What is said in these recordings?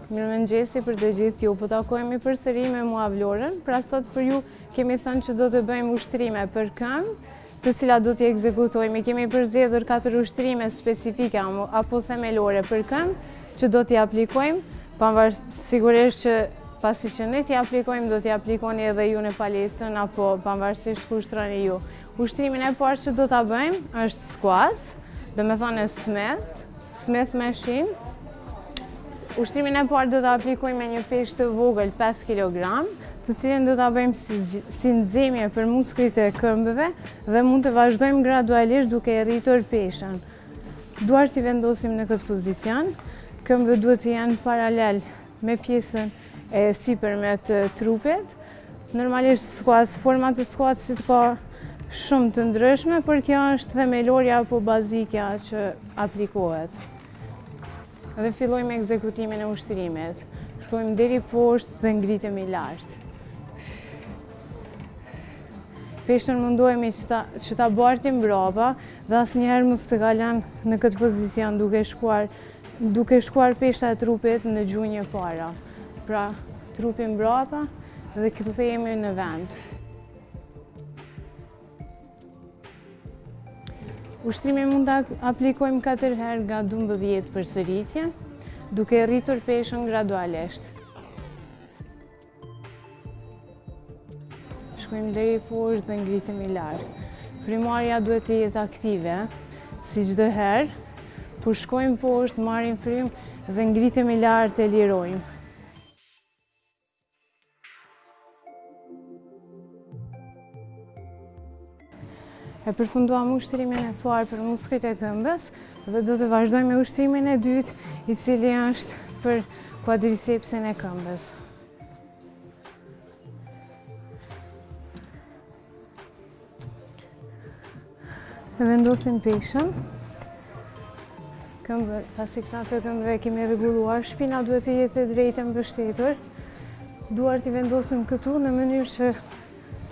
Mirëmëngjesi për të gjithë ju, po takohemi përsëri me mua Vlorën. Pra sot për ju kemi thënë që do të bëjmë ushtrime për këmbë, të cilat do t'i ekzekutojmë. Kemi përzgjedhur 4 ushtrime specifike apo themelore për këmbë që do t'i aplikojmë, sigurisht që pasi që ne t'i aplikojmë, do t'i aplikoni edhe ju në palesën apo pavarësisht ku ushtroni ju. Ushtrimin e parë që do t'a bëjmë është squat, do me thënë Smith machine. Ushtrimin e parë do t'a aplikojmë me një peshë të vogël 5 kg, të cilën do t'a bëjmë si nxemje për muskujt e këmbëve dhe mund të vazhdojmë gradualisht duke e rritur peshën. Duart i vendosim në këtë pozicion, këmbët duhet të jenë paralel me pjesën e sipërme të trupit. Normalisht format të squatsit ka shumë të ndryshme, por kjo është themelorja apo bazikja që aplikohet. Dhe fillojmë me ekzekutimin e ushtrimit. Shkojmë deri poshtë dhe ngritemi lart. Peshën mundohemi që ta bartim mbrapa dhe asnjëherë mos të kalan në këtë pozicion duke shkuar pesha e trupit në gjunjë para. Pra, trupi mbrapa dhe kthehemi në vend. Ushtrimin mund ta aplikojmë 4 herë nga 12 përsëritje, duke rritur peshën gradualisht. Shkojmë deri poshtë dhe ngritemi lart. Frymarrja duhet të jetë aktive, si çdo herë, kur shkojmë poshtë, marrim frymë dhe ngritemi lart e lirojmë. E përfunduam ushtrimin e parë për muskujt e këmbës dhe do të vazhdojmë me ushtrimin e dytë, i cili është për quadricepsin e këmbës. E vendosim peshën. Pasi këta të këmbëve kemi rregulluar, shpina duhet të jetë e drejtë e mbështetur. Duart i vendosim këtu në mënyrë që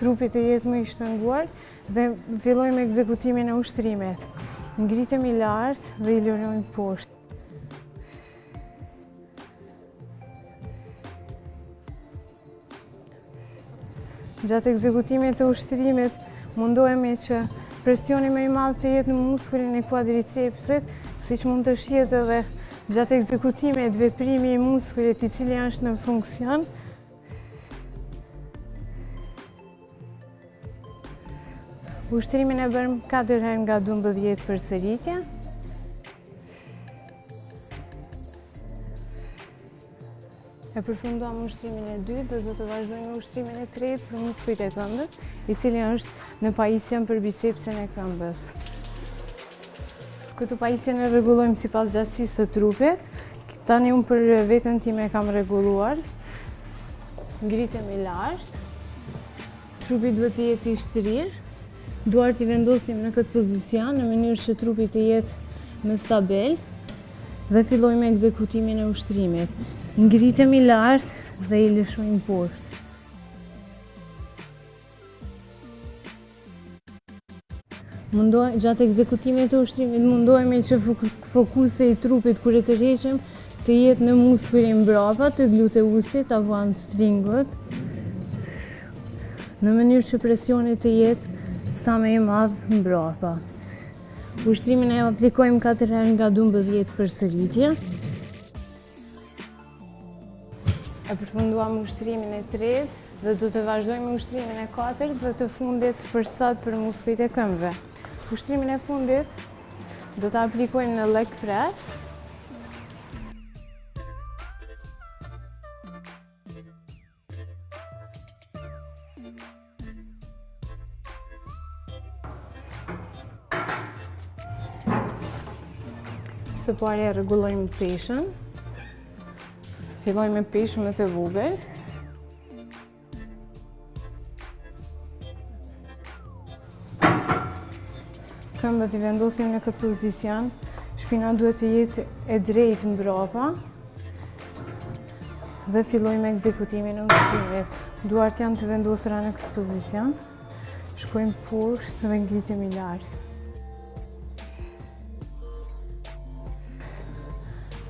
trupi të jetë më i shtrënguar dhe fillojmë ekzekutimin e ushtrimit. Ngritemi lart dhe i lirojmë poshtë. Gjatë ekzekutimit të ushtrimit mundohemi që presioni më i madh të jetë në muskulin e quadricepsit, siç mund të shihet edhe gjatë ekzekutimit veprimi i muskulit i cili është në funksion. Ushtrimin e bërëm 4 herë nga 12 përsëritje. E përfunduam ushtrimin e dytë dhe do të vazhdojmë ushtrimin e tretë për muskujt e këmbës, i cili është në pajisjen për bicepsin e këmbës. Këtë pajisjen e rregullojmë sipas gjatësisë së trupit. Tani unë për veten time kam rregulluar. Ngritemi lart. Trupi duhet të jetë i shtrirë. Duart i vendosim në këtë pozicion në mënyrë që trupi të jetë më stabil dhe fillojmë ekzekutimin e ushtrimit. Ngritemi lart dhe i lëshojmë poshtë. Gjatë ekzekutimit të ushtrimit mundohemi që fokusi i trupit kur e tërheqim të jetë në muskulin mbrapa të gluteusit apo hamstringut, në mënyrë që presioni të jetë sa më i madh mbrapa. Ushtrimin e aplikojmë 4 herë nga 12 përsëritje. E përfunduam ushtrimin e tretë dhe do të vazhdojmë ushtrimin e katërt dhe të fundit për sot për muskujt e këmbëve. Ushtrimin e fundit do të aplikojmë në leg press. Së pari rregullojmë peshën. Fillojmë me peshën më të vogël. Këmbët i vendosim në këtë pozicion. Shpina duhet të jetë e drejtë mbrapa. Dhe fillojmë ekzekutimin e ushtimit. Duart janë të vendosura në këtë pozicion. Shkojmë poshtë dhe ngritemi lart.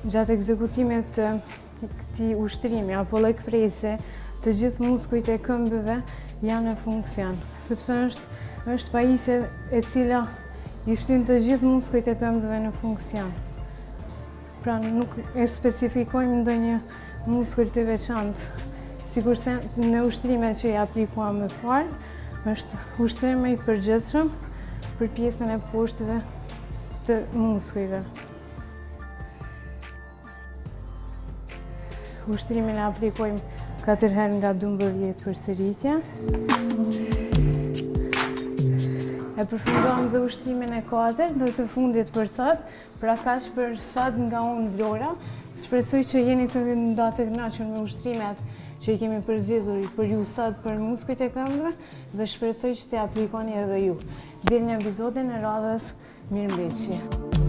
Gjatë ekzekutimit të këtij ushtrimi apo leg presi, të gjithë muskujt e këmbëve janë në funksion, sepse është pajisje e cila i shtyn të gjithë muskujt e këmbëve në funksion. Pra nuk e specifikojmë ndonjë muskull të veçantë, sikurse në ushtrimet që i aplikuam më parë, është ushtrim i përgjithshëm për pjesën e poshtëve të muskujve. Ushtrimin e aplikojmë 4 herë nga 12 përsëritje. E përfundojmë dhe ushtrimin e 4 dhe të fundit për sot, pra kaq për sot nga unë Vlora. Shpresoj që jeni të kënaqur me ushtrimet që i kemi përzgjedhur për ju sot për muskujt e këmbëve dhe shpresoj që t'i aplikoni edhe ju. Deri në episodin e radhës, mirëmbëjtje.